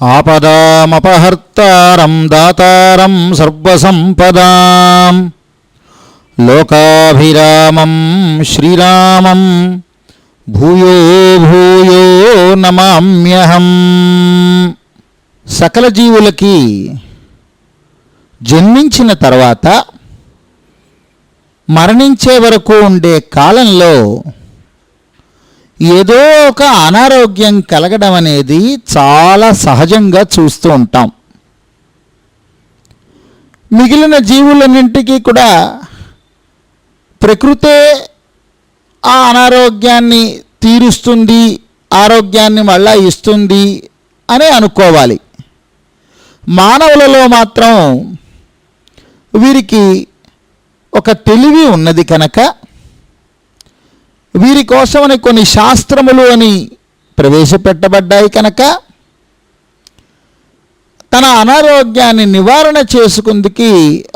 ఆపదామపహర్తారం దాతారం సర్వసంపదాం లోకాభిరామం శ్రీరామం భూయో భూయో నమామ్యహం. సకల జీవులకి జన్మించిన తర్వాత మరణించే వరకు ఉండే కాలంలో ఏదో ఒక అనారోగ్యం కలగడం అనేది చాలా సహజంగా చూస్తూ ఉంటాం. మిగిలిన జీవులన్నింటికీ కూడా ప్రకృతే ఆ అనారోగ్యాన్ని తీరుస్తుంది, ఆరోగ్యాన్ని మళ్ళా ఇస్తుంది అని అనుకోవాలి. మానవులలో మాత్రం వీరికి ఒక తెలివి ఉన్నది కనుక వీరి కోసమని కొన్ని శాస్త్రములు అని ప్రవేశపెట్టబడ్డాయి కనుక తన అనారోగ్యాన్ని నివారణ చేసుకుందుకి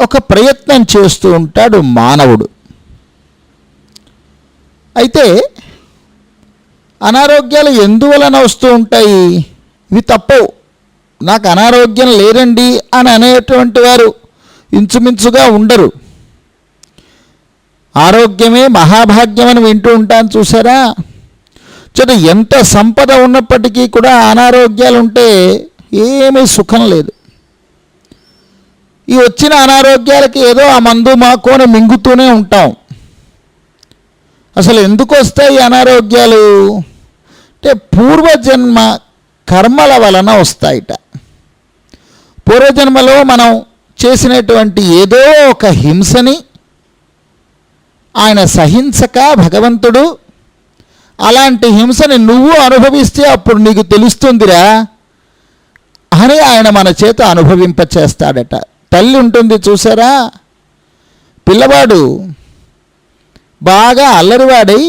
ఒక ప్రయత్నం చేస్తూ ఉంటాడు మానవుడు. అయితే అనారోగ్యాలు ఎందువలన వస్తూ ఉంటాయి? ఇవి తప్పవు. నాకు అనారోగ్యం లేదండి అని అనేటువంటి వారు ఇంచుమించుగా ఉండరు. ఆరోగ్యమే మహాభాగ్యం అని వింటూ ఉంటాను చూసారా. చూడ ఎంత సంపద ఉన్నప్పటికీ కూడా అనారోగ్యాలు ఉంటే ఏమీ సుఖం లేదు. ఈ వచ్చిన అనారోగ్యాలకి ఏదో ఆ మందు మాకోని మింగుతూనే ఉంటాం. అసలు ఎందుకు వస్తాయి అనారోగ్యాలు అంటే పూర్వజన్మ కర్మల వలన వస్తాయిట. పూర్వజన్మలో మనం చేసినటువంటి ఏదో ఒక హింసని ఆయన సహించక భగవంతుడు అలాంటి హింసని నువ్వు అనుభవిస్తే అప్పుడు నీకు తెలుస్తుందిరా అని ఆయన మన చేత అనుభవింపచేస్తాడట. తల్లి ఉంటుంది చూసారా, పిల్లవాడు బాగా అల్లరివాడై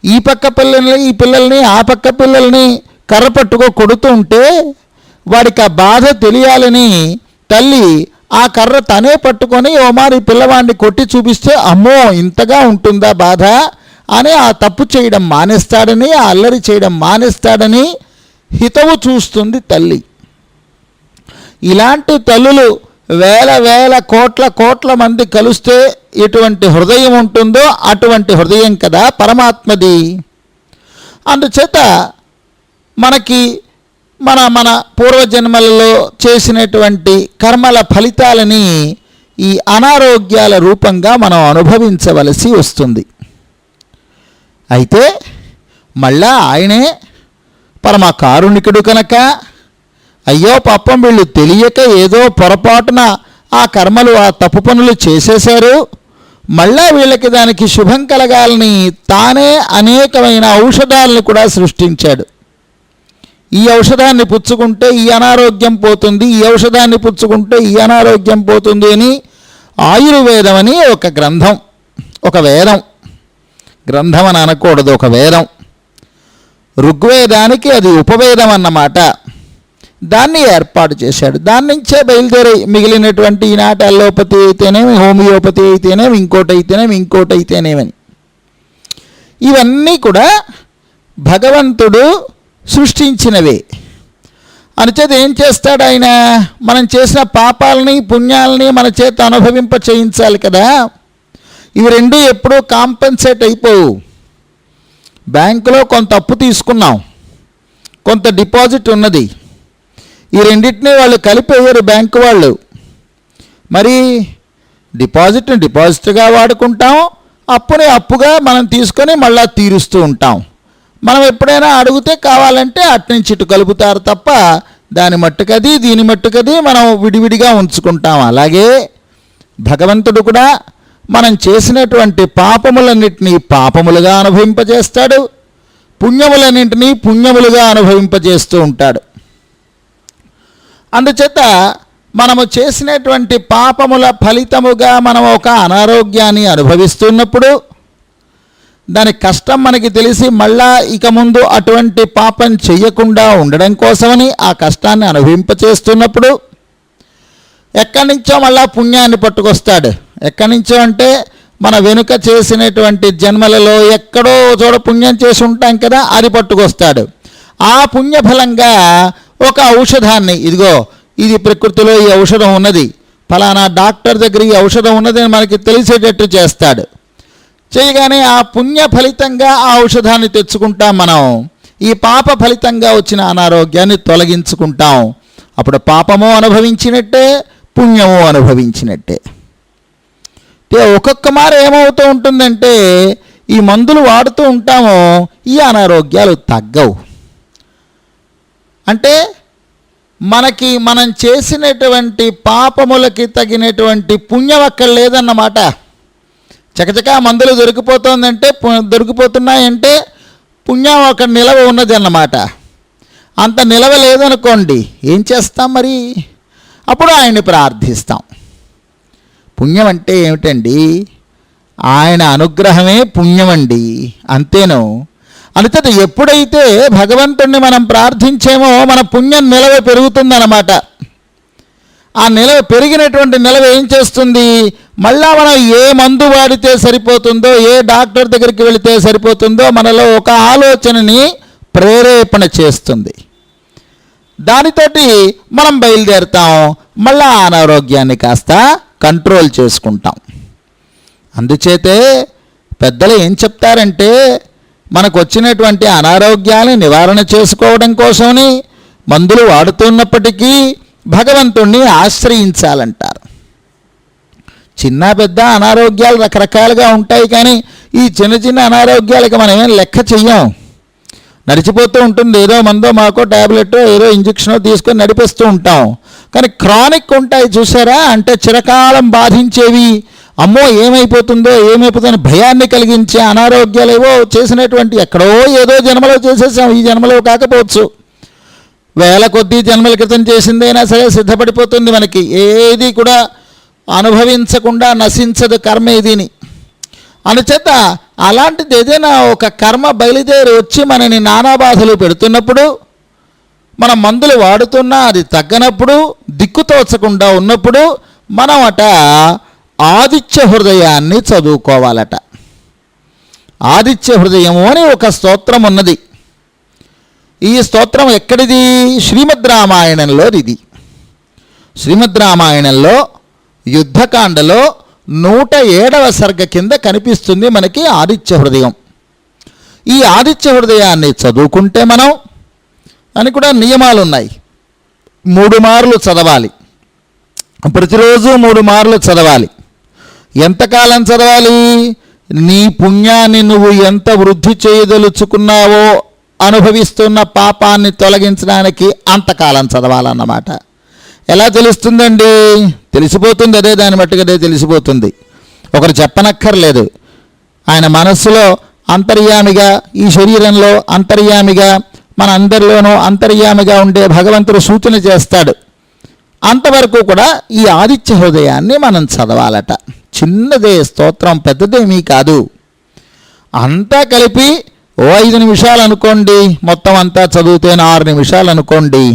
ఈ పక్క పిల్లల్ని ఆ పక్క పిల్లల్ని కర్ర పట్టుకో కొడుతూ ఉంటే వాడికి ఆ బాధ తెలియాలని తల్లి ఆ కర్ర తనే పట్టుకొని ఓ మారి పిల్లవాడిని కొట్టి చూపిస్తే అమ్మో ఇంతగా ఉంటుందా బాధ అని ఆ తప్పు చేయడం మానేస్తాడని, ఆ అల్లరి చేయడం మానేస్తాడని హితవు చూస్తుంది తల్లి. ఇలాంటి తల్లులు వేల వేల కోట్ల మంది కలిస్తే ఎటువంటి హృదయం ఉంటుందో అటువంటి హృదయం కదా పరమాత్మది. అందుచేత మనకి మన పూర్వజన్మలలో చేసినటువంటి కర్మల ఫలితాలని ఈ అనారోగ్యాల రూపంగా మనం అనుభవించవలసి వస్తుంది. అయితే మళ్ళా ఆయనే పరమ కారుణికుడు కనుక అయ్యో పాపం వీళ్ళు తెలియక ఏదో పొరపాటున ఆ కర్మలు ఆ తప్పు పనులు చేసేశారు, మళ్ళా వీళ్ళకి దానికి శుభం కలగాలని తానే అనేకమైన ఔషధాలను కూడా సృష్టించాడు. ఈ ఔషధాన్ని పుచ్చుకుంటే ఈ అనారోగ్యం పోతుంది, ఈ ఔషధాన్ని పుచ్చుకుంటే ఈ అనారోగ్యం పోతుంది అని ఆయుర్వేదం అని ఒక గ్రంథం, ఒక వేదం, గ్రంథం అని అనకూడదు, ఒక వేదం. ఋగ్వేదానికి అది ఉపవేదం అన్నమాట. దాన్ని ఏర్పాటు చేశాడు. దాని నుంచే బయలుదేరి మిగిలినటువంటి ఈనాటి అల్లోపతి అయితేనేమి, హోమియోపతి అయితేనేమి, ఇంకోటి అయితేనేమని ఇవన్నీ కూడా భగవంతుడు సృష్టించినవే. అనుచేత ఏం చేస్తాడు ఆయన? మనం చేసిన పాపాలని పుణ్యాలని మన చేత అనుభవింప చేయించాలి కదా. ఇవి రెండు ఎప్పుడూ కాంపెన్సేట్ అయిపోవు. బ్యాంకులో కొంత అప్పు తీసుకున్నాం, కొంత డిపాజిట్ ఉన్నది. ఈ రెండింటినీ వాళ్ళు కలిపేయరు బ్యాంకు వాళ్ళు. మరి డిపాజిట్గా వాడుకుంటాం, అప్పుని అప్పుగా మనం తీసుకొని మళ్ళా తీరుస్తూ ఉంటాం. మనం ఎప్పుడైనా అడిగితే కావాలంటే అట్నుంచి ఇటు కలుపుతారు తప్ప దాని మట్టుకది దీని మట్టుకది మనం విడివిడిగా ఉంచుకుంటాం. అలాగే భగవంతుడు కూడా మనం చేసినటువంటి పాపములన్నింటినీ పాపములుగా అనుభవింపజేస్తాడు, పుణ్యములన్నింటినీ పుణ్యములుగా అనుభవింపజేస్తూ ఉంటాడు. అందుచేత మనము చేసినటువంటి పాపముల ఫలితముగా మనం ఒక అనారోగ్యాన్ని అనుభవిస్తున్నప్పుడు దాని కష్టం మనకి తెలిసి మళ్ళా ఇక ముందు అటువంటి పాపం చెయ్యకుండా ఉండడం కోసమని ఆ కష్టాన్ని అనుభవింపచేస్తున్నప్పుడు ఎక్కడి నుంచో మళ్ళా పుణ్యాన్ని పట్టుకొస్తాడు. ఎక్కడి నుంచో అంటే మన వెనుక చేసినటువంటి జన్మలలో ఎక్కడో చోట పుణ్యం చేసి ఉంటాం కదా, అది పట్టుకొస్తాడు. ఆ పుణ్యఫలంగా ఒక ఔషధాన్ని, ఇదిగో ఇది ప్రకృతిలో ఈ ఔషధం ఉన్నది, ఫలానా డాక్టర్ దగ్గర ఈ ఔషధం ఉన్నదని మనకి తెలిసేటట్టు చేస్తాడు. చేయగానే ఆ పుణ్య ఫలితంగా ఆ ఔషధాన్ని తెచ్చుకుంటాం మనం. ఈ పాప ఫలితంగా వచ్చిన అనారోగ్యాన్ని తొలగించుకుంటాం. అప్పుడు పాపము అనుభవించినట్టే, పుణ్యము అనుభవించినట్టే. ఒక్కొక్క మారు ఏమవుతూ ఉంటుందంటే ఈ మందులు వాడుతూ ఉంటామో ఈ అనారోగ్యాలు తగ్గవు. అంటే మనం చేసినటువంటి పాపములకి తగినటువంటి పుణ్యం అక్కడ లేదన్నమాట. చకచకా మందులు దొరికిపోతున్నాయంటే పుణ్యం ఒక నిలవ ఉన్నది అన్నమాట. అంత నిలవ లేదనుకోండి, ఏం చేస్తాం మరి? అప్పుడు ఆయన్ని ప్రార్థిస్తాం. పుణ్యం అంటే ఏమిటండి? ఆయన అనుగ్రహమే పుణ్యమండి, అంతేను. అందుచేత ఎప్పుడైతే భగవంతుణ్ణి మనం ప్రార్థించేమో మన పుణ్యం నిలవ పెరుగుతుందన్నమాట. ఆ నిలవ పెరిగినటువంటి నిలవ ఏం చేస్తుంది? మళ్ళా మనం ఏ మందు వాడితే సరిపోతుందో, ఏ డాక్టర్ దగ్గరికి వెళితే సరిపోతుందో మనలో ఒక ఆలోచనని ప్రేరేపణ చేస్తుంది. దానితోటి మనం బయలుదేరుతాం, మళ్ళా అనారోగ్యాన్ని కాస్త కంట్రోల్ చేసుకుంటాం. అందుచేతే పెద్దలు ఏం చెప్తారంటే మనకు వచ్చినటువంటి అనారోగ్యాన్ని నివారణ చేసుకోవడం కోసమని మందులు వాడుతున్నప్పటికీ భగవంతుణ్ణి ఆశ్రయించాలంటారు. చిన్న పెద్ద అనారోగ్యాలు రకరకాలుగా ఉంటాయి, కానీ ఈ చిన్న చిన్న అనారోగ్యాలకి మనం ఏం లెక్క చెయ్యం. నడిచిపోతూ ఉంటుంది, ఏదో మందో మాకో ట్యాబ్లెట్ ఏదో ఇంజక్షనో తీసుకొని నడిపిస్తూ ఉంటాం. కానీ క్రానిక్ ఉంటాయి చూసారా, అంటే చిరకాలం బాధించేవి, అమ్మో ఏమైపోతుందో భయాన్ని కలిగించే అనారోగ్యాలు ఏవో చేసినటువంటి ఎక్కడో ఏదో జన్మలో చేసేసాం, ఈ జన్మలో కాకపోవచ్చు, వేల కొద్దీ జన్మల క్రితం చేసిందైనా సరే సిద్ధపడిపోతుంది మనకి. ఏది కూడా అనుభవించకుండా నశించదు కర్మ ఇదిని. అందుచేత అలాంటిది ఏదైనా ఒక కర్మ బయలుదేరి వచ్చి మనని నానా బాధలు పెడుతున్నప్పుడు, మనం మందులు వాడుతున్నా అది తగ్గనప్పుడు, దిక్కుతోచకుండా ఉన్నప్పుడు మనం ఆదిత్య హృదయాన్ని చదువుకోవాలట. ఆదిత్య హృదయము అని ఒక స్తోత్రం ఉన్నది. ఈ స్తోత్రం ఎక్కడిది? శ్రీమద్ రామాయణంలోది. ఇది శ్రీమద్ రామాయణంలో యుద్ధకాండలో 107వ సర్గ కింద కనిపిస్తుంది మనకి ఆదిత్య హృదయం. ఈ ఆదిత్య హృదయాన్ని చదువుకుంటే మనం, అని కూడా నియమాలు ఉన్నాయి, 3 మార్లు చదవాలి, ప్రతిరోజు 3 మార్లు చదవాలి. ఎంతకాలం చదవాలి? నీ పుణ్యాన్ని నువ్వు ఎంత వృద్ధి చేయదలుచుకున్నావో, అనుభవిస్తున్న పాపాన్ని తొలగించడానికి అంతకాలం చదవాలన్నమాట. ఎలా తెలుస్తుందండి? తెలిసిపోతుంది, అదే దాన్ని బట్టి అదే తెలిసిపోతుంది. ఒకరు చెప్పనక్కర్లేదు. ఆయన మనస్సులో అంతర్యామిగా, ఈ శరీరంలో అంతర్యామిగా, మన అందరిలోనూ అంతర్యామిగా ఉండే భగవంతుడు సూచన చేస్తాడు. అంతవరకు కూడా ఈ ఆదిత్య హృదయాన్ని మనం చదవాలట. చిన్నదే స్తోత్రం, పెద్దదేమీ కాదు. అంతా కలిపి 5 నిమిషాలు అనుకోండి, మొత్తం అంతా చదివితే 6 నిమిషాలు అనుకోండి.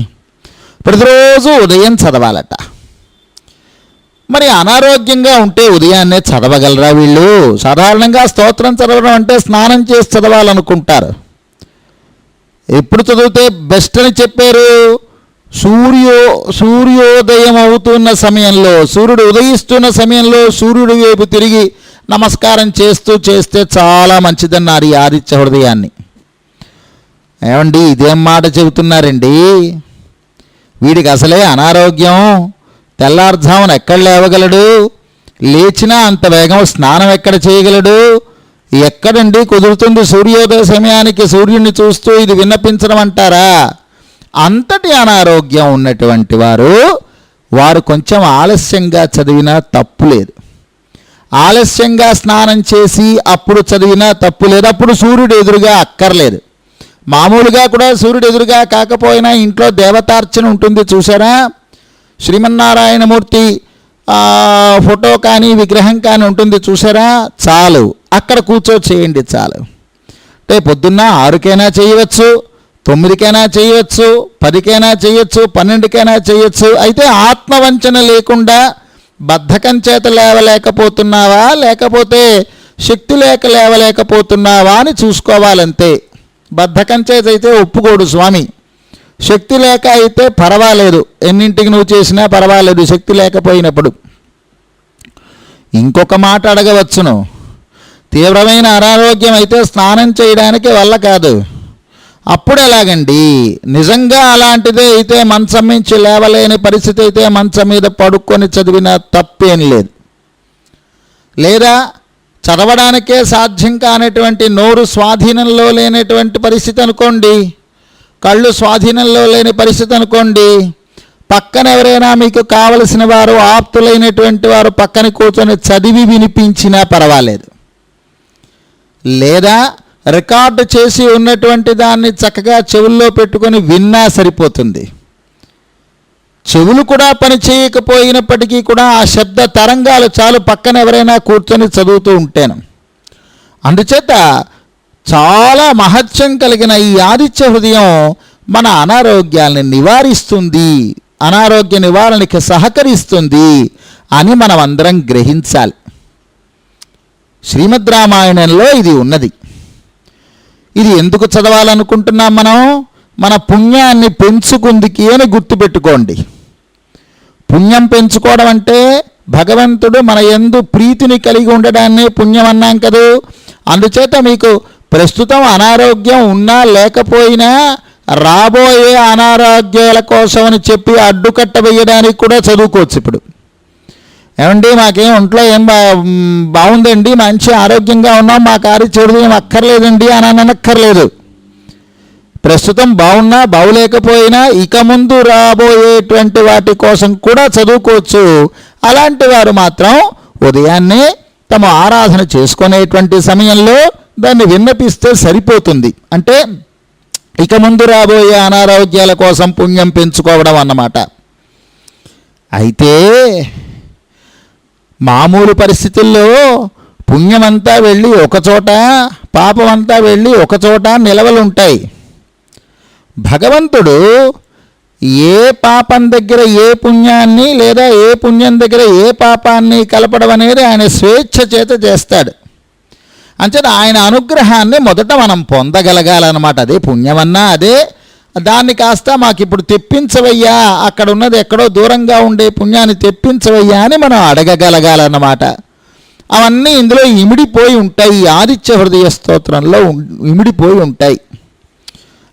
ప్రతిరోజు ఉదయం చదవాలట. మరి అనారోగ్యంగా ఉంటే ఉదయాన్నే చదవగలరా వీళ్ళు? సాధారణంగా స్తోత్రం చదవడం అంటే స్నానం చేసి చదవాలనుకుంటారు. ఎప్పుడు చదివితే బెస్ట్ అని చెప్పారు? సూర్యోదయం అవుతున్న సమయంలో, సూర్యుడు ఉదయిస్తున్న సమయంలో సూర్యుడి వైపు తిరిగి నమస్కారం చేస్తే చాలా మంచిదన్నారు ఈ ఆదిత్య హృదయాన్ని. ఏమండి, ఇదేం మాట చెబుతున్నారండి? వీడికి అసలే అనారోగ్యం, తెల్లారుజామున ఎక్కడ లేవగలడు? లేచినా అంత వేగం స్నానం ఎక్కడ చేయగలడు? ఎక్కడండి కుదురుతుంది సూర్యోదయ సమయానికి సూర్యుడిని చూస్తూ ఇది విన్నపించడం అంటారా? అంతటి అనారోగ్యం ఉన్నటువంటి వారు కొంచెం ఆలస్యంగా చదివినా తప్పు లేదు. ఆలస్యంగా స్నానం చేసి అప్పుడు చదివినా తప్పు లేదు. అప్పుడు సూర్యుడు ఎదురుగా అక్కర్లేదు. మామూలుగా కూడా సూర్యుడు ఎదురుగా కాకపోయినా ఇంట్లో దేవతార్చన ఉంటుంది చూసారా? శ్రీమన్నారాయణమూర్తి ఫోటో కానీ విగ్రహం కానీ ఉంటుంది చూసారా? చాలు, అక్కడ చేయండి చాలు. అంటే పొద్దున్న 6కైనా చేయవచ్చు, 9కైనా చేయవచ్చు, 10కైనా చేయొచ్చు, 12కైనా చేయొచ్చు. అయితే ఆత్మవంచన లేకుండా బద్ధకం చేత లేవలేకపోతున్నావా, లేకపోతే శక్తి లేక లేవలేకపోతున్నావా అని చూసుకోవాలంతే. బద్ధకం చేత అయితే ఒప్పుకోడు స్వామి. శక్తి లేక అయితే పర్వాలేదు, ఎన్నింటికి నువ్వు చేసినా పర్వాలేదు శక్తి లేకపోయినప్పుడు. ఇంకొక మాట అడగవచ్చును, తీవ్రమైన అనారోగ్యం అయితే స్నానం చేయడానికి వల్ల కాదు, అప్పుడు ఎలాగండి? నిజంగా అలాంటిదే అయితే మంచం నుంచి లేవలేని పరిస్థితి అయితే మంచం మీద పడుకొని చదివినా తప్పేం లేదు. లేదా చదవడానికే సాధ్యం కానటువంటి నోరు స్వాధీనంలో లేనటువంటి పరిస్థితి అనుకోండి, కళ్ళు స్వాధీనంలో లేని పరిస్థితి అనుకోండి, పక్కన ఎవరైనా మీకు కావలసిన వారు ఆప్తులైనటువంటి వారు పక్కన కూర్చొని చదివి వినిపించినా పర్వాలేదు. లేదా రికార్డు చేసి ఉన్నటువంటి దాన్ని చక్కగా చెవుల్లో పెట్టుకొని విన్నా సరిపోతుంది. చెవులు కూడా పని చేయకపోయినప్పటికీ కూడా ఆ శబ్ద తరంగాలు చాలు పక్కన ఎవరైనా కూర్చొని చదువుతూ ఉంటాను. అందుచేత చాలా మహత్యం కలిగిన ఈ ఆదిత్య హృదయం మన అనారోగ్యాలను నివారిస్తుంది, అనారోగ్య నివారణకి సహకరిస్తుంది అని మనం అందరం గ్రహించాలి. శ్రీమద్ రామాయణంలో ఇది ఉన్నది. ఇది ఎందుకు చదవాలనుకుంటున్నాం మనం? మన పుణ్యాన్ని పెంచుకుందికి అని గుర్తుపెట్టుకోండి. పుణ్యం పెంచుకోవడం అంటే భగవంతుడు మన యందు ప్రీతిని కలిగి ఉండడాన్ని పుణ్యం అన్నాం కదూ. అందుచేత మీకు ప్రస్తుతం అనారోగ్యం ఉన్నా లేకపోయినా రాబోయే అనారోగ్యాల కోసం అని చెప్పి అడ్డుకట్ట వేయడానికి కూడా చదువుకోవచ్చు. ఇప్పుడు ఏమండి మాకేం ఒంట్లో ఏం బాగుందండి, మంచి ఆరోగ్యంగా ఉన్నాం, మా కారు చెడు ఏం అక్కర్లేదండి అని అనక్కర్లేదు. ప్రస్తుతం బాగున్నా బాగులేకపోయినా ఇక ముందు రాబోయేటువంటి వాటి కోసం కూడా చదువుకోవచ్చు. అలాంటి వారు మాత్రం ఉదయాన్నే తమ ఆరాధన చేసుకునేటువంటి సమయంలో దాన్ని విన్నపిస్తే సరిపోతుంది. అంటే ఇక ముందు రాబోయే అనారోగ్యాల కోసం పుణ్యం పెంచుకోవడం అన్నమాట. అయితే మామూలు పరిస్థితుల్లో పుణ్యమంతా వెళ్ళి ఒకచోట, పాపమంతా వెళ్ళి ఒకచోట నిలవలుంటాయి. భగవంతుడు ఏ పాపం దగ్గర ఏ పుణ్యాన్ని లేదా ఏ పుణ్యం దగ్గర ఏ పాపాన్ని కలపడం అనేది ఆయన స్వేచ్ఛ చేత చేస్తాడు. అంచేత ఆయన అనుగ్రహాన్ని మొదట మనం పొందగలగాలన్నమాట. అదే పుణ్యమన్నా అదే, దాన్ని కాస్త మాకు ఇప్పుడు తెప్పించవయ్యా, అక్కడ ఉన్నది ఎక్కడో దూరంగా ఉండే పుణ్యాన్ని తెప్పించవయ్యా అని మనం అడగగలగాలన్నమాట. అవన్నీ ఇందులో ఇమిడిపోయి ఉంటాయి. ఆదిత్య హృదయ స్తోత్రంలో ఇమిడిపోయి ఉంటాయి.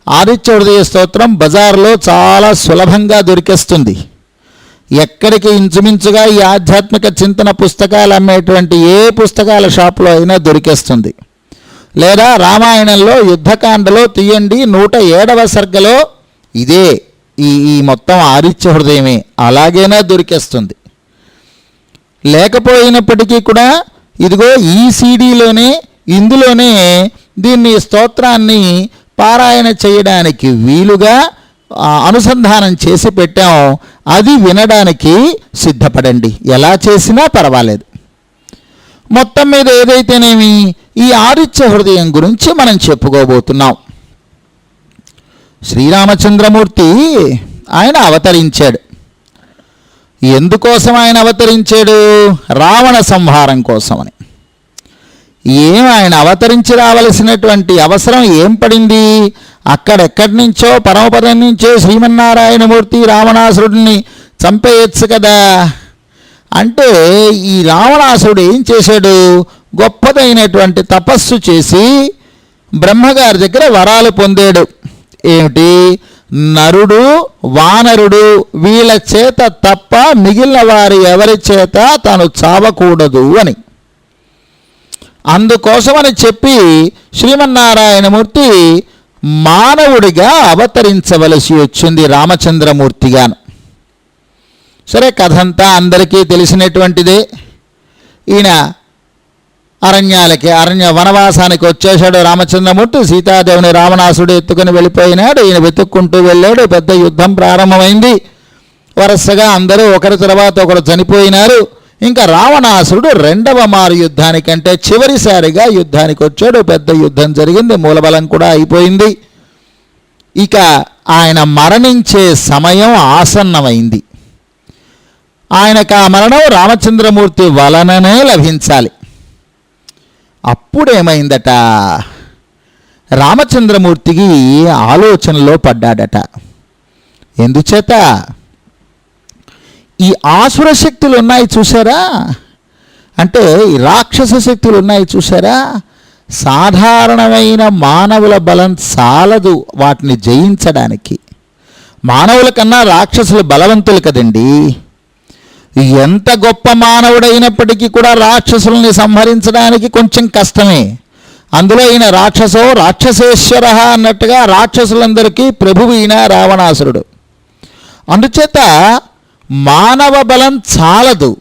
ఆదిత్య హృదయ స్తోత్రం బజార్లో చాలా సులభంగా దొరికేస్తుంది. ఎక్కడికి ఇంచుమించుగా ఈ ఆధ్యాత్మిక చింతన పుస్తకాలు అమ్మేటువంటి ఏ పుస్తకాల షాపులో అయినా దొరికేస్తుంది. లేదా రామాయణంలో యుద్ధకాండలో తీయండి 107వ సర్గలో ఇదే ఈ మొత్తం ఆదిత్య హృదయమే, అలాగైనా దొరికేస్తుంది. లేకపోయినప్పటికీ కూడా ఇదిగో ఈ సీడీలోనే ఇందులోనే దీన్ని స్తోత్రాన్ని పారాయణ చేయడానికి వీలుగా అనుసంధానం చేసి పెట్టాం. అది వినడానికి సిద్ధపడండి, ఎలా చేసినా పర్వాలేదు. మొత్తం మీద ఏదైతేనేమి ఈ ఆదిత్య హృదయం గురించి మనం చెప్పుకోబోతున్నాం. శ్రీరామచంద్రమూర్తి ఆయన అవతరించాడు. ఎందుకోసం ఆయన అవతరించాడు? రావణ సంహారం కోసమని. ఆయన అవతరించి రావలసినటువంటి అవసరం ఏం పడింది? అక్కడెక్కడి నుంచో పరమపదం నుంచో శ్రీమన్నారాయణమూర్తి రావణాసురుడిని చంపేయచ్చు కదా. అంటే ఈ రావణాసురుడు ఏం చేశాడు? గొప్పదైనటువంటి తపస్సు చేసి బ్రహ్మగారి దగ్గర వరాలు పొందాడు. ఏమిటి? నరుడు వానరుడు వీళ్ళ చేత తప్ప మిగిలిన వారి ఎవరి చేత తాను చావకూడదు అని. అందుకోసమని చెప్పి శ్రీమన్నారాయణమూర్తి మానవుడిగా అవతరించవలసి వచ్చింది రామచంద్రమూర్తిగాను. సరే, కథంతా అందరికీ తెలిసినటువంటిదే. ఈయన అరణ్య వనవాసానికి వచ్చేశాడు రామచంద్రమూర్తి. సీతాదేవిని రావణాసుడు ఎత్తుకుని వెళ్ళిపోయినాడు. ఈయన వెతుక్కుంటూ వెళ్ళాడు. పెద్ద యుద్ధం ప్రారంభమైంది. వరుసగా అందరూ ఒకరి తర్వాత ఒకరు చనిపోయినారు. ఇంకా రావణాసురుడు రెండవ మారు యుద్ధానికంటే చివరిసారిగా యుద్ధానికి వచ్చాడు. పెద్ద యుద్ధం జరిగింది, మూలబలం కూడా అయిపోయింది. ఇక ఆయన మరణించే సమయం ఆసన్నమైంది. ఆయనకు ఆ మరణం రామచంద్రమూర్తి వలననే లభించాలి. అప్పుడేమైందట? రామచంద్రమూర్తికి ఆలోచనలో పడ్డాడట. ఎందుచేత ఈ ఆసుర శక్తులు ఉన్నాయి చూసారా, అంటే ఈ రాక్షస శక్తులు ఉన్నాయి చూసారా, సాధారణమైన మానవుల బలం చాలదు వాటిని జయించడానికి. మానవుల కన్నా రాక్షసులు బలవంతులు కదండి. ఎంత గొప్ప మానవుడైనప్పటికీ కూడా రాక్షసుల్ని సంహరించడానికి కొంచెం కష్టమే. అందులో ఈయన రాక్షసేశ్వర అన్నట్టుగా రాక్షసులందరికీ ప్రభువు ఈయన రావణాసురుడు. అందుచేత మానవ బలం చాలదు.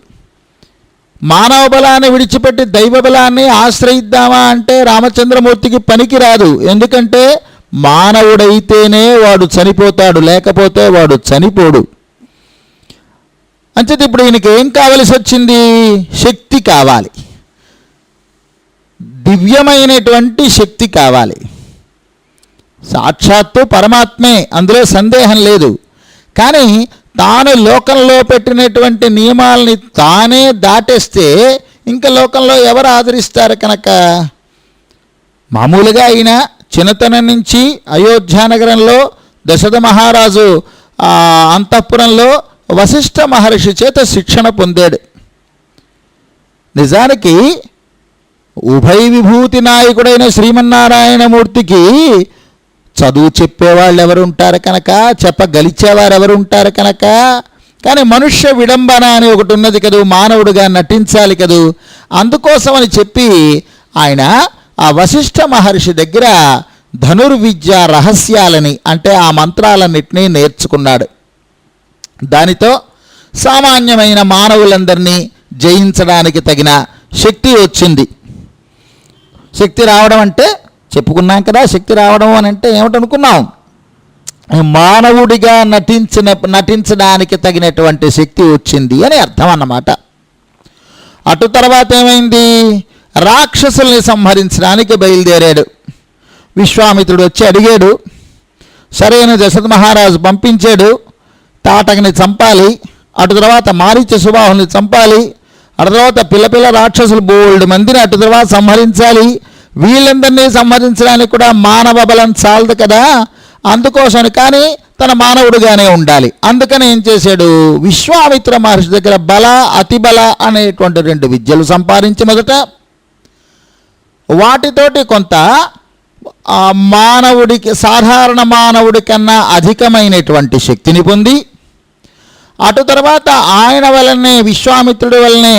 మానవ బలాన్ని విడిచిపెట్టి దైవ బలాన్ని ఆశ్రయిద్దామా అంటే రామచంద్రమూర్తికి పనికి రాదు. ఎందుకంటే మానవుడైతేనే వాడు చనిపోతాడు, లేకపోతే వాడు చనిపోడు. అంచేత ఇప్పుడు ఈయనకి ఏం కావలసి వచ్చింది? శక్తి కావాలి, దివ్యమైనటువంటి శక్తి కావాలి. సాక్షాత్తు పరమాత్మే, అందులో సందేహం లేదు. కానీ తాను లోకంలో పెట్టినటువంటి నియమాలని తానే దాటేస్తే ఇంకా లోకంలో ఎవరు ఆదరిస్తారు కనుక మామూలుగా ఆయన చిన్నతనం నుంచి అయోధ్యానగరంలో దశరథ మహారాజు అంతఃపురంలో వశిష్ఠ మహర్షి చేత శిక్షణ పొందాడు. నిజానికి ఉభయ విభూతి నాయకుడైన శ్రీమన్నారాయణమూర్తికి చదువు చెప్పేవాళ్ళు ఎవరు ఉంటారు కనుక, చెప్పగలిచేవారు ఎవరు ఉంటారు కనుక. కానీ మనుష్య విడంబన అని ఒకటి ఉన్నది కదూ, మానవుడిగా నటించాలి కదూ. అందుకోసమని చెప్పి ఆయన ఆ వశిష్ఠ మహర్షి దగ్గర ధనుర్విద్య రహస్యాలని, అంటే ఆ మంత్రాలన్నింటినీ నేర్చుకున్నాడు. దానితో సామాన్యమైన మానవులందరినీ జయించడానికి తగిన శక్తి వచ్చింది. శక్తి రావడం అంటే చెప్పుకున్నాం కదా, శక్తి రావడం అని అంటే ఏమిటనుకున్నాం? మానవుడిగా నటించడానికి తగినటువంటి శక్తి వచ్చింది అని అర్థం అన్నమాట. అటు తర్వాత ఏమైంది? రాక్షసుల్ని సంహరించడానికి బయలుదేరాడు. విశ్వామిత్రుడు వచ్చి అడిగాడు. సరైన దశరథ మహారాజు పంపించాడు, తాటకని చంపాలి, అటు తర్వాత మారీచ సుబాహుల్ని చంపాలి, అటు తర్వాత పిల్ల రాక్షసులు బోల్డ్ మందిని అటు తర్వాత సంహరించాలి. వీళ్ళందరినీ సంహరించడానికి కూడా మానవ బలం చాలదు కదా, అందుకోసం కానీ తన మానవుడిగానే ఉండాలి. అందుకని ఏం చేశాడు? విశ్వామిత్ర మహర్షి దగ్గర బల అతిబల అనేటువంటి 2 విద్యలు సంపాదించి మొదట వాటితోటి కొంత మానవుడికి, సాధారణ మానవుడి కన్నా అధికమైనటువంటి శక్తిని పొంది, అటు తర్వాత ఆయన వలనే, విశ్వామిత్రుడి వలనే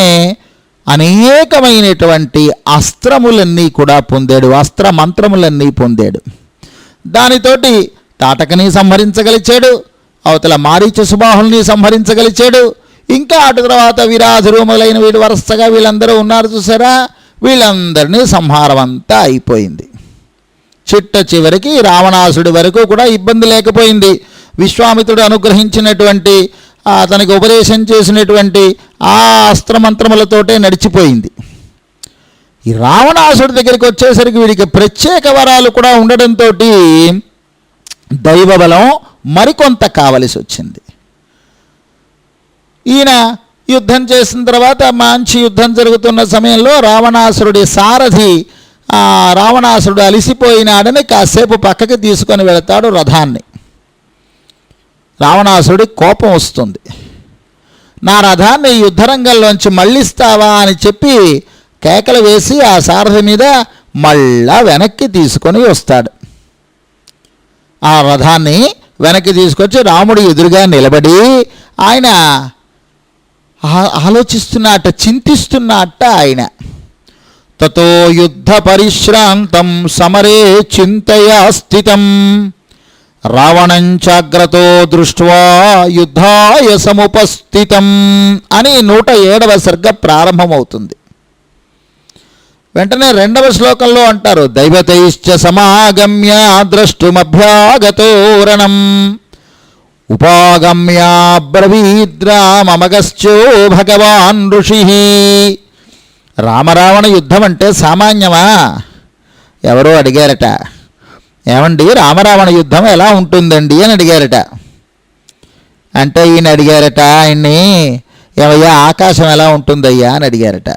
అనేకమైనటువంటి అస్త్రములన్నీ కూడా పొందాడు, అస్త్ర మంత్రములన్నీ పొందాడు. దానితోటి తాటకని సంహరించగలిచాడు, అవతల మారీచ సుబాహుల్ని సంహరించగలిచాడు. ఇంకా అటు తర్వాత విరాధురు మొదలైన వీడు వరుసగా వీళ్ళందరూ ఉన్నారు చూసారా, వీళ్ళందరినీ సంహారం అంతా అయిపోయింది. చిట్ట చివరికి రావణాసుడి వరకు కూడా ఇబ్బంది లేకపోయింది. విశ్వామిత్రుడు అనుగ్రహించినటువంటి, తనకి ఉపదేశం చేసినటువంటి ఆ అస్త్రమంత్రములతోటే నడిచిపోయింది. ఈ రావణాసుడి దగ్గరికి వచ్చేసరికి వీడికి ప్రత్యేక వరాలు కూడా ఉండడంతో దైవబలం మరికొంత కావలసి వచ్చింది. ఈయన యుద్ధం చేసిన తర్వాత మంచి యుద్ధం జరుగుతున్న సమయంలో రావణాసురుడి సారథి, రావణాసురుడు అలిసిపోయినాడని కాసేపు పక్కకి తీసుకొని వెళతాడు రథాన్ని. రావణాసురుడి కోపం వస్తుంది. నా రథాన్ని యుద్ధరంగంలోంచి మళ్ళిస్తావా అని చెప్పి కేకలు వేసి ఆ సారథి మీద మళ్ళా వెనక్కి తీసుకొని వస్తాడు. ఆ రథాన్ని వెనక్కి తీసుకొచ్చి రాముడు ఎదురుగా నిలబడి ఆయన ఆలోచిస్తున్నట్ట, చింతిస్తున్నట్ట. ఆయన తతో యుద్ధ పరిశ్రాంతం సమరే చింతయా స్థితం రావణంచాగ్రతో దృష్ట్వా యుద్ధాయ సముపస్థితం అని 107వ సర్గ ప్రారంభమవుతుంది. వెంటనే 2వ శ్లోకంలో అంటారు, దైవతైశ్చ సమాగమ్య ద్రష్టుమభ్యాగతోరణం ఉపాగమ్యాబ్రవీద్రామగశ్చో భగవాన్ ఋషి. రామరావణ యుద్ధం అంటే సామాన్యమా? ఎవరో అడిగారట, ఏమండి రామరావణ యుద్ధం ఎలా ఉంటుందండి అని అడిగారట. అంటే ఈయన అడిగారట ఆయన్ని, ఏమయ్యా ఆకాశం ఎలా ఉంటుందయ్యా అని అడిగారట.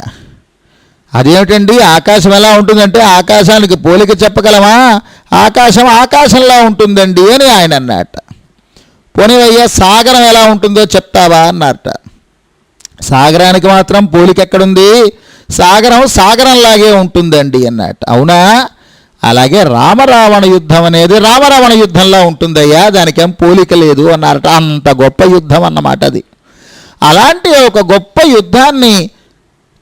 అదేమిటండి ఆకాశం ఎలా ఉంటుందంటే ఆకాశానికి పోలిక చెప్పగలమా? ఆకాశం ఆకాశంలా ఉంటుందండి అని ఆయన అన్నట. పోనీవయ్యా సాగరం ఎలా ఉంటుందో చెప్తావా అన్నారట. సాగరానికి మాత్రం పోలికెక్కడుంది, సాగరం సాగరంలాగే ఉంటుందండి అన్నట్టు. అవునా, అలాగే రామరావణ యుద్ధం అనేది రామరావణ యుద్ధంలా ఉంటుందయ్యా, దానికేం పోలిక లేదు అన్నారట. అంత గొప్ప యుద్ధం అన్నమాట అది. అలాంటి ఒక గొప్ప యుద్ధాన్ని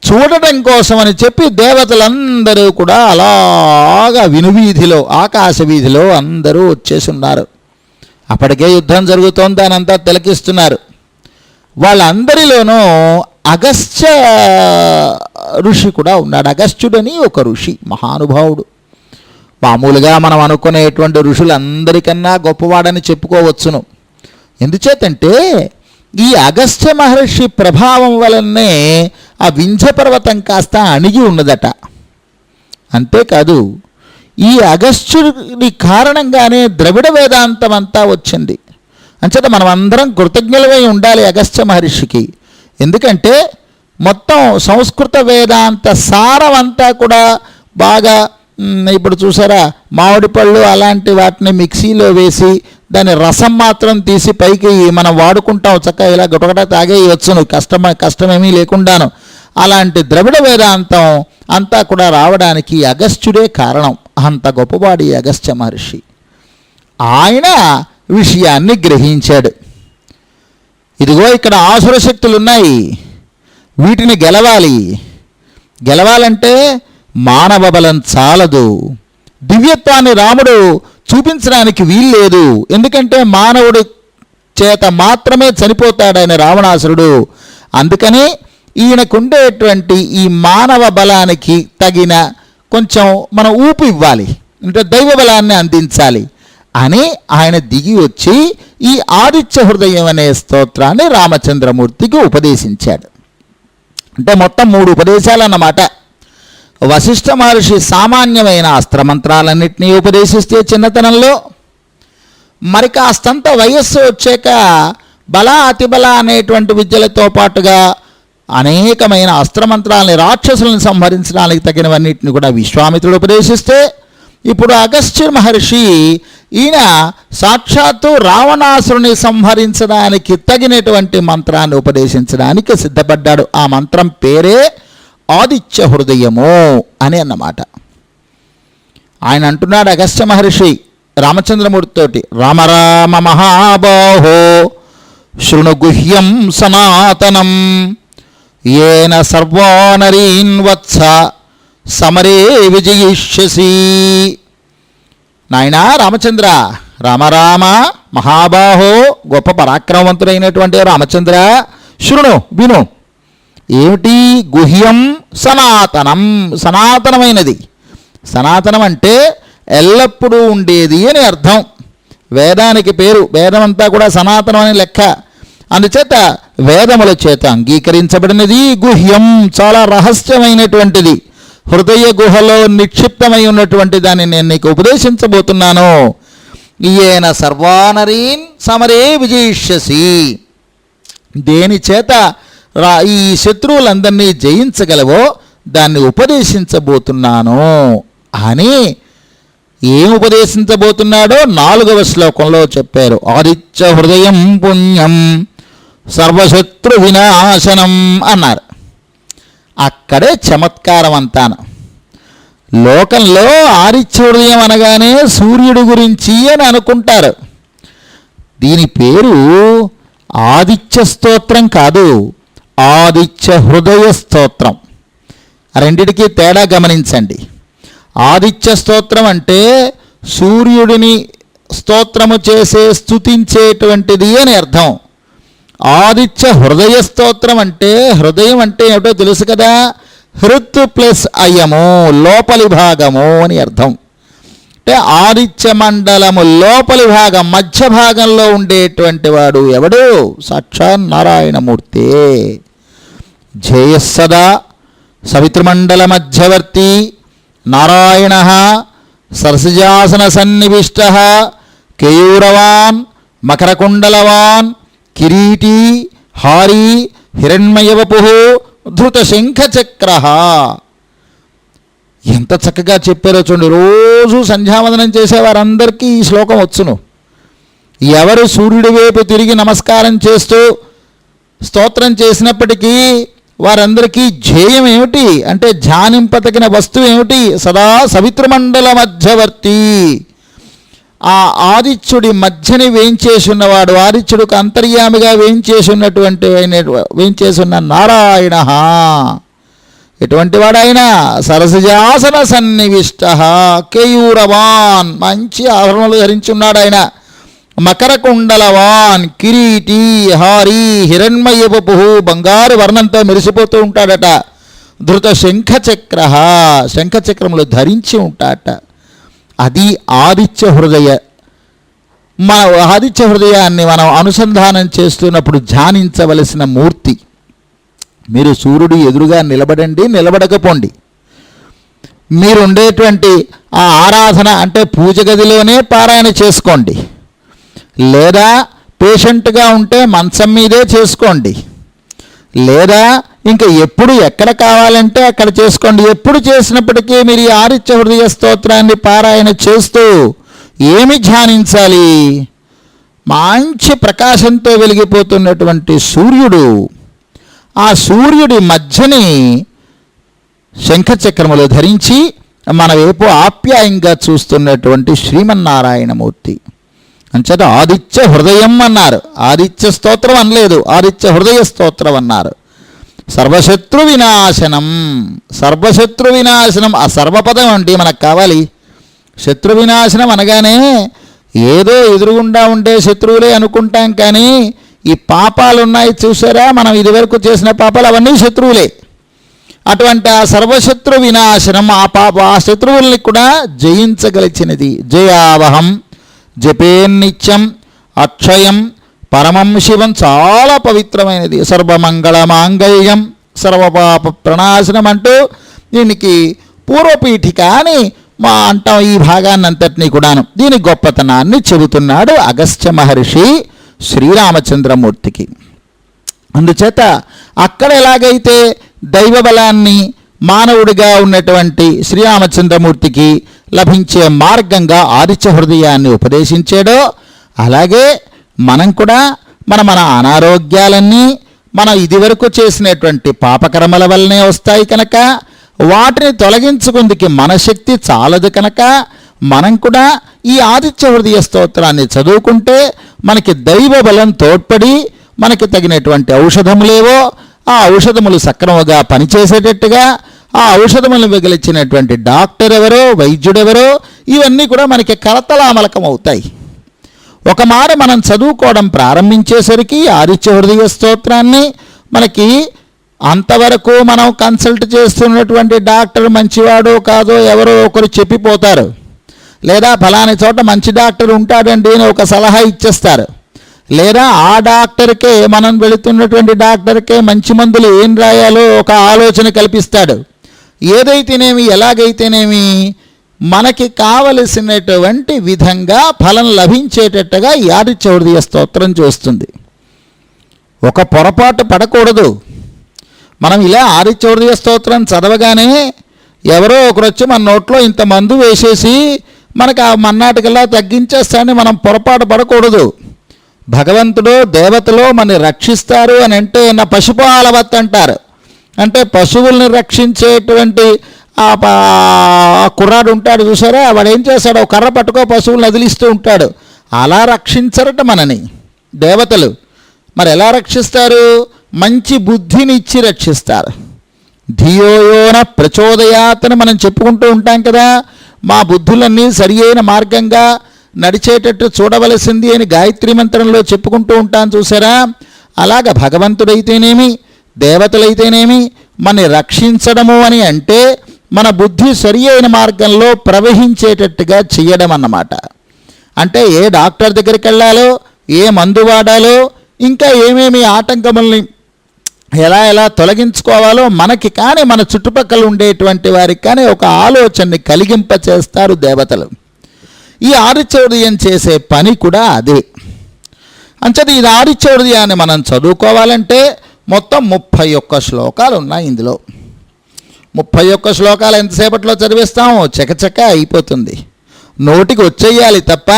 చూడటం కోసమని చెప్పి దేవతలందరూ కూడా అలాగా వినువీధిలో, ఆకాశ వీధిలో అందరూ వచ్చేసి ఉన్నారు. అప్పటికే యుద్ధం జరుగుతోంది, దానంతా తిలకిస్తున్నారు. వాళ్ళందరిలోనూ అగస్త్య ఋషి కూడా ఉన్నాడు. అగస్త్యుడని ఒక ఋషి, మహానుభావుడు. మామూలుగా మనం అనుకునేటువంటి ఋషులందరికన్నా గొప్పవాడని చెప్పుకోవచ్చును. ఎందుచేతంటే ఈ అగస్త్య మహర్షి ప్రభావం వలనే ఆ వింధ్య పర్వతం కాస్త అణిగి ఉన్నదట. అంతేకాదు, ఈ అగస్త్యుడి కారణంగానే ద్రవిడ వేదాంతం అంతా వచ్చింది. అంచేత మనం అందరం కృతజ్ఞులమై ఉండాలి అగస్త్య మహర్షికి. ఎందుకంటే మొత్తం సంస్కృత వేదాంత సారం అంతా కూడా బాగా, ఇప్పుడు చూసారా, మామిడి పళ్ళు అలాంటి వాటిని మిక్సీలో వేసి దాని రసం మాత్రం తీసి పైకి మనం వాడుకుంటాం, చక్కగా ఇలా గుటగట తాగేయచ్చును, కష్టమేమీ లేకుండాను. అలాంటి ద్రవిడ వేదాంతం అంతా కూడా రావడానికి అగస్త్యుడే కారణం. అంత గొప్పవాడి అగస్త్య మహర్షి. ఆయన విషయాన్ని గ్రహించాడు. ఇదిగో ఇక్కడ ఆసుర శక్తులు ఉన్నాయి, వీటిని గెలవాలంటే మానవ బలం చాలదు, దివ్యత్వాన్ని రాముడు చూపించడానికి వీల్లేదు. ఎందుకంటే మానవుడి చేత మాత్రమే చనిపోతాడని రావణాసురుడు. అందుకని ఈయనకుండేటువంటి ఈ మానవ బలానికి తగిన కొంచెం మనం ఊపు ఇవ్వాలి, అంటే దైవ బలాన్ని అందించాలి అని ఆయన దిగి వచ్చి ఈ ఆదిత్య హృదయం అనే స్తోత్రాన్ని రామచంద్రమూర్తికి ఉపదేశించాడు. అంటే మొత్తం 3 ఉపదేశాలు అన్నమాట. వశిష్ఠ మహర్షి సామాన్యమైన అస్త్రమంత్రాలన్నింటినీ ఉపదేశిస్తే చిన్నతనంలో, మరి కాస్తంత వయస్సు వచ్చాక బల అతిబల అనేటువంటి విద్యలతో పాటుగా అనేకమైన అస్త్రమంత్రాలని, రాక్షసులను సంహరించడానికి తగినవన్నిటిని కూడా విశ్వామిత్రుడు ఉపదేశిస్తే, ఇప్పుడు అగస్త్య మహర్షి ఈయన సాక్షాత్తు రావణాసురుని సంహరించడానికి తగినటువంటి మంత్రాన్ని ఉపదేశించడానికి సిద్ధపడ్డాడు. ఆ మంత్రం పేరే ఆదిత్య హృదయము అని అన్నమాట. ఆయన అంటున్నాడు అగస్త్య మహర్షి రామచంద్రమూర్తితోటి, రామ రామ మహాబాహో శృణు గుహ్యం సనాతనం ఏన సర్వానరీన్ వత్స సమరే విజయిష్యసి. నాయనా రామచంద్ర, రామరామ మహాబాహో, గొప్ప పరాక్రమవంతుడైనటువంటి రామచంద్ర, శృణు విను. ఏమిటి? గుహ్యం సనాతనం, సనాతనమైనది. సనాతనం అంటే ఎల్లప్పుడూ ఉండేది అని అర్థం. వేదానికి పేరు, వేదమంతా కూడా సనాతనం అని లెక్క. అందుచేత వేదముల చేత అంగీకరించబడినది గుహ్యం, చాలా రహస్యమైనటువంటిది, హృదయ గుహలో నిక్షిప్తమై ఉన్నటువంటి దాన్ని నేను నీకు ఉపదేశించబోతున్నాను. ఈయన సర్వానరీన్ సమరే విజయిష్యసి, దేని చేత ఈ శత్రువులందరినీ జయించగలవో దాన్ని ఉపదేశించబోతున్నాను అని. ఏం ఉపదేశించబోతున్నాడో 4వ శ్లోకంలో చెప్పారు. ఆదిత్య హృదయం పుణ్యం సర్వశత్రు వినాశనం అన్నారు. అక్కడే చమత్కారం అంతాను. లోకంలో ఆదిత్య హృదయం అనగానే సూర్యుడి గురించి అని అనుకుంటారు. దీని పేరు ఆదిత్య స్తోత్రం కాదు, ఆదిత్య హృదయ స్తోత్రం. రెండిటికి తేడా గమనించండి. ఆదిత్య స్తోత్రం అంటే సూర్యుడిని స్తోత్రము చేసే స్తుతించేటువంటిది అని అర్థం. ఆదిత్య హృదయ స్తోత్రం అంటే, హృదయం అంటే ఏమిటో తెలుసు కదా, హృత్ ప్లస్ అయము, లోపలి భాగము అని అర్థం. అంటే ఆదిత్య మండలము లోపలి భాగం, మధ్య భాగంలో ఉండేటువంటి వాడు ఎవడు? సాక్షాత్ నారాయణమూర్తే. జయస్సదా సవితృమండల మధ్యవర్తి నారాయణ సరసిజాసన సన్నివిష్ట కేయూరవాన్ మకరకుండలవాన్ కిరీటీ హారీ హిరణ్మయవపు ధృతశంఖచక్ర. ఎంత చక్కగా చెప్పారో చూడండి. రోజు సంధ్యావందనం చేసేవారందరికీ ఈ శ్లోకం వచ్చును. ఎవరు సూర్యుడి వైపు తిరిగి నమస్కారం చేస్తూ స్తోత్రం చేసినప్పటికీ వారందరికీ ధ్యేయం ఏమిటి అంటే ధ్యానింపతగిన వస్తువు ఏమిటి? సదా సవితృమండల మధ్యవర్తి, ఆ ఆదిత్యుడి మధ్యని వేయించేసున్నవాడు, ఆదిత్యుడికి అంతర్యామిగా వేయించేసున్న నారాయణ. ఎటువంటి వాడాయన? సరసజాసన సన్నివిష్ట కేయూరవాన్, మంచి ఆభరణలు ధరించున్నాడు ఆయన. మకరకుండలవాన్, కిరీటి హారి హిరణ్మయవపు, బంగారు వర్ణంతో మెరిసిపోతూ ఉంటాడట. ధృత శంఖచక్ర, శంఖచక్రములు ధరించి ఉంటాడట. అది ఆదిత్య హృదయ. మన ఆదిత్య హృదయాన్ని మనం అనుసంధానం చేస్తున్నప్పుడు ధ్యానించవలసిన మూర్తి. మీరు సూర్యుడు ఎదురుగా నిలబడండి, నిలబడకపోండి, మీరు ఉండేటువంటి ఆ ఆరాధన అంటే పూజ గదిలోనే పారాయణ చేసుకోండి, లేదా పేషెంట్గా ఉంటే మంచం మీదే చేసుకోండి, లేదా ఇంకా ఎప్పుడు ఎక్కడ కావాలంటే అక్కడ చేసుకోండి. ఎప్పుడు చేసినప్పటికీ మీరు ఈ ఆదిత్య హృదయ స్తోత్రాన్ని పారాయణ చేస్తూ ఏమి ధ్యానించాలి? మంచి ప్రకాశంతో వెలిగిపోతున్నటువంటి సూర్యుడు, ఆ సూర్యుడి మధ్యని శంఖచక్రములు ధరించి మన వైపు ఆప్యాయంగా చూస్తున్నటువంటి శ్రీమన్నారాయణమూర్తి. అంచేత ఆదిత్య హృదయం అన్నారు, ఆదిత్య స్తోత్రం అనలేదు, ఆదిత్య హృదయ స్తోత్రం అన్నారు. సర్వశత్రు వినాశనం, సర్వశత్రు వినాశనం. ఆ సర్వపదం అంటే మనకు కావాలి. శత్రు వినాశనం అనగానే ఏదో ఎదురుగుండా ఉండే శత్రువులే అనుకుంటాం, కానీ ఈ పాపాలు ఉన్నాయి చూసారా, మనం ఇదివరకు చేసిన పాపాలు అవన్నీ శత్రువులే. అటువంటి ఆ సర్వశత్రు వినాశనం, ఆ శత్రువుల్ని కూడా జయించగలిచినది. జయావహం జపేన్నిత్యం అక్షయం పరమం శివం, చాలా పవిత్రమైనది. సర్వమంగళ మాంగళ్యం సర్వపాప ప్రణాశనం అంటూ దీనికి పూర్వపీఠిక అని అంటాం ఈ భాగాన్ని అంతటినీ కూడాను. దీని గొప్పతనాన్ని చెబుతున్నాడు అగస్త్య మహర్షి శ్రీరామచంద్రమూర్తికి. అందుచేత అక్కడ ఎలాగైతే దైవబలాన్ని మానవుడిగా ఉన్నటువంటి శ్రీరామచంద్రమూర్తికి లభించే మార్గంగా ఆదిత్య హృదయాన్ని ఉపదేశించాడో, అలాగే మనం కూడా మన అనారోగ్యాలన్నీ మనం ఇదివరకు చేసినటువంటి పాపకర్మల వల్లనే వస్తాయి కనుక వాటిని తొలగించుకుందుకి మన శక్తి చాలదు కనుక మనం కూడా ఈ ఆదిత్య హృదయ స్తోత్రాన్ని చదువుకుంటే మనకి దైవ బలం తోడ్పడి మనకి తగినటువంటి ఔషధములేవో ఆ ఔషధములు సక్రమంగా పనిచేసేటట్టుగా, ఆ ఔషధములను మిగిలిచ్చినటువంటి డాక్టర్ ఎవరో వైద్యుడెవరో ఇవన్నీ కూడా మనకి కరతలామలకం అవుతాయి. ఒక మాట మనం చదువుకోవడం ప్రారంభించేసరికి ఆదిత్య హృదయ స్తోత్రాన్ని మనకి అంతవరకు మనం కన్సల్ట్ చేస్తున్నటువంటి డాక్టర్ మంచివాడో కాదో ఎవరో ఒకరు చెప్పిపోతారు, లేదా ఫలాని చోట మంచి డాక్టర్ ఉంటాడండి అని ఒక సలహా ఇచ్చేస్తారు, లేదా ఆ డాక్టర్కే మనం వెళుతున్నటువంటి డాక్టర్కే మంచి మందులు ఏం రాయాలో ఒక ఆలోచన కల్పిస్తాడు. ఏదైతేనేమి ఎలాగైతేనేమి మనకి కావలసినటువంటి విధంగా ఫలం లభించేటట్టుగా ఈ ఆదిత్య హృదయ స్తోత్రం చేస్తుంది. ఒక పొరపాటు పడకూడదు. మనం ఇలా ఆదిత్య హృదయ స్తోత్రం చదవగానే ఎవరో ఒకరు వచ్చి మన నోట్లో ఇంత మందు వేసేసి మనకు ఆ మన్నాటికల్లా తగ్గించేస్తానని మనం పొరపాటు పడకూడదు. భగవంతుడు దేవతలో మన రక్షిస్తారు అని అంటే నా పశుపాలవత్ అంటారు. అంటే పశువుల్ని రక్షించేటువంటి ఆ కుర్రాడు ఉంటాడు చూసారా, వాడు ఏం చేస్తాడు, ఒక కర్ర పట్టుకో పశువులను వదిలిస్తూ ఉంటాడు. అలా రక్షించరట మనని దేవతలు. మరి ఎలా రక్షిస్తారు? మంచి బుద్ధిని ఇచ్చి రక్షిస్తారు. ధియోయోన ప్రచోదయాత్ అని మనం చెప్పుకుంటూ ఉంటాం కదా, మా బుద్ధులన్నీ సరి అయిన మార్గంగా నడిచేటట్టు చూడవలసింది అని గాయత్రి మంత్రంలో చెప్పుకుంటూ ఉంటాను చూసారా. అలాగ భగవంతుడైతేనేమి దేవతలైతేనేమి మనని రక్షించడము అని అంటే మన బుద్ధి సరి అయిన మార్గంలో ప్రవహించేటట్టుగా చెయ్యడం అన్నమాట. అంటే ఏ డాక్టర్ దగ్గరికి వెళ్ళాలో, ఏ మందు వాడాలో, ఇంకా ఏమేమి ఆటంకముల్ని ఎలా తొలగించుకోవాలో మనకి కానీ మన చుట్టుపక్కల ఉండేటువంటి వారికి కానీ ఒక ఆలోచనని కలిగింపచేస్తారు దేవతలు. ఈ ఆదిత్య హృదయం చేసే పని కూడా అదే. అంచేత ఈ ఆదిత్య హృదయాన్ని మనం చదువుకోవాలంటే మొత్తం 31 శ్లోకాలు ఉన్నాయి ఇందులో. 31 శ్లోకాలు ఎంతసేపట్లో చదివిస్తామో చకచక అయిపోతుంది. నోటికి వచ్చేయాలి తప్ప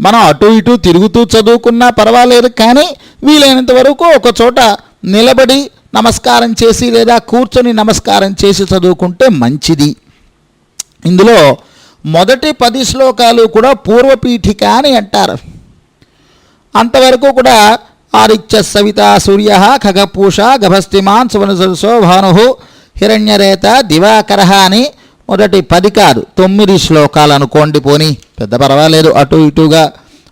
మనం అటు ఇటు తిరుగుతూ చదువుకున్నా పర్వాలేదు, కానీ వీలైనంత వరకు ఒక చోట నిలబడి నమస్కారం చేసి లేదా కూర్చొని నమస్కారం చేసి చదువుకుంటే మంచిది. ఇందులో మొదటి 10 శ్లోకాలు కూడా పూర్వపీఠిక అని అంటారు. అంతవరకు కూడా ఆదిత్య సవిత సూర్య ఖగపూష గభస్తిమాన్ సువనసరసో భాను హిరణ్యరేత దివాకర అని మొదటి 10 కాదు 9 శ్లోకాలు అనుకోండి. పోని పెద్ద పర్వాలేదు, అటు ఇటుగా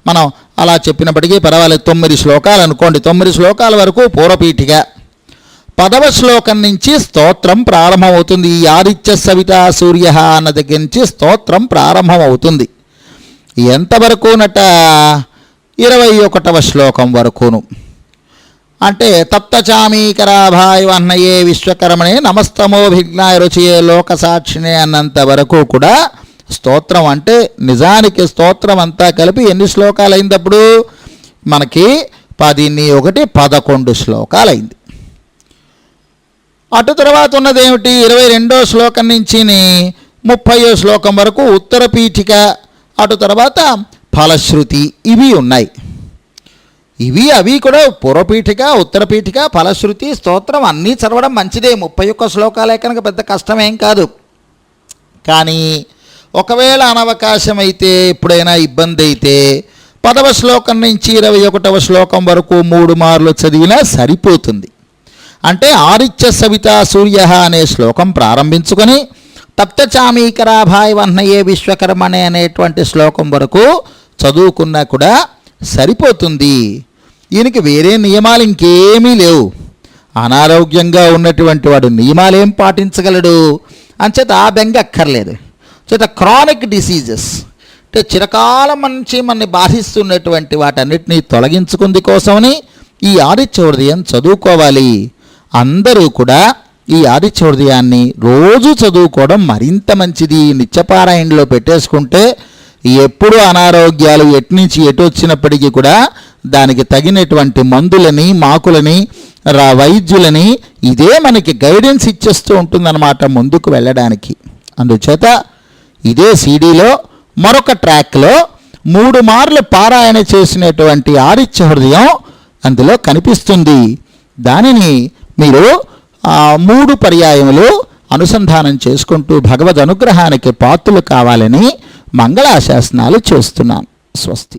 మనం అలా చెప్పినప్పటికీ పర్వాలేదు. 9 శ్లోకాలు అనుకోండి. 9 శ్లోకాల వరకు పూర్వపీఠిక. 10వ శ్లోకం నుంచి స్తోత్రం ప్రారంభమవుతుంది. ఈ ఆదిత్య సవిత సూర్య అన్న దగ్గర నుంచి స్తోత్రం ప్రారంభమవుతుంది. ఎంతవరకునట? 21వ శ్లోకం వరకును. అంటే తప్తచామీకరాభాయ వహ్నయే విశ్వకర్మణే నమస్తమోభిజ్ఞాయ రుచియే లోక సాక్షిణే అన్నంత వరకు కూడా స్తోత్రం. అంటే నిజానికి స్తోత్రం అంతా కలిపి ఎన్ని శ్లోకాలైందప్పుడు మనకి 10 1 11 శ్లోకాలైంది. అటు తర్వాత ఉన్నదేమిటి? 22వ శ్లోకం నుంచి 30వ శ్లోకం వరకు ఉత్తర పీఠిక, అటు తర్వాత ఫలశ్రుతి, ఇవి ఉన్నాయి. అవి కూడా పూర్వపీఠిక, ఉత్తరపీఠిక, ఫలశ్రుతి, స్తోత్రం అన్నీ చదవడం మంచిదే. 31 శ్లోకాలే కనుక పెద్ద కష్టమేం కాదు. కానీ ఒకవేళ అనవకాశమైతే, ఎప్పుడైనా ఇబ్బంది అయితే 10వ శ్లోకం నుంచి 21వ శ్లోకం వరకు 3 మార్లు చదివినా సరిపోతుంది. అంటే ఆదిత్య సవిత సూర్య అనే శ్లోకం ప్రారంభించుకొని తప్తచామీకరాభాయ వహ్నయే విశ్వకర్మణే అనేటువంటి శ్లోకం వరకు చదువుకున్నా కూడా సరిపోతుంది. దీనికి వేరే నియమాలు ఇంకేమీ లేవు. అనారోగ్యంగా ఉన్నటువంటి వాడు నియమాలేం పాటించగలడు? అంచేత ఆ బెంగ అక్కర్లేదు. చేత క్రానిక్ డిసీజెస్ అంటే చిరకాలం నుంచి మనని బాధిస్తున్నటువంటి వాటన్నిటినీ తొలగించుకుంది కోసమని ఈ ఆదిత్య హృదయం చదువుకోవాలి. అందరూ కూడా ఈ ఆదిత్య హృదయాన్ని రోజు చదువుకోవడం మరింత మంచిది. నిత్యపారాయణలో పెట్టేసుకుంటే ఎప్పుడు అనారోగ్యాలు ఎట్నుంచి ఎటు వచ్చినప్పటికీ కూడా దానికి తగినటువంటి మందులని, మాకులని, వైద్యులని ఇదే మనకి గైడెన్స్ ఇచ్చేస్తూ ఉంటుందన్నమాట ముందుకు వెళ్ళడానికి. అందుచేత ఇదే సీడీలో మరొక ట్రాక్లో 3 మార్లు పారాయణ చేసినటువంటి ఆదిత్య హృదయం అందులో కనిపిస్తుంది. దానిని మీరు 3 పర్యాయములు అనుసంధానం చేసుకుంటూ భగవద్ అనుగ్రహానికి పాత్రులు కావాలని మంగళాశాసనాలు చేస్తున్నాను. స్వస్తి.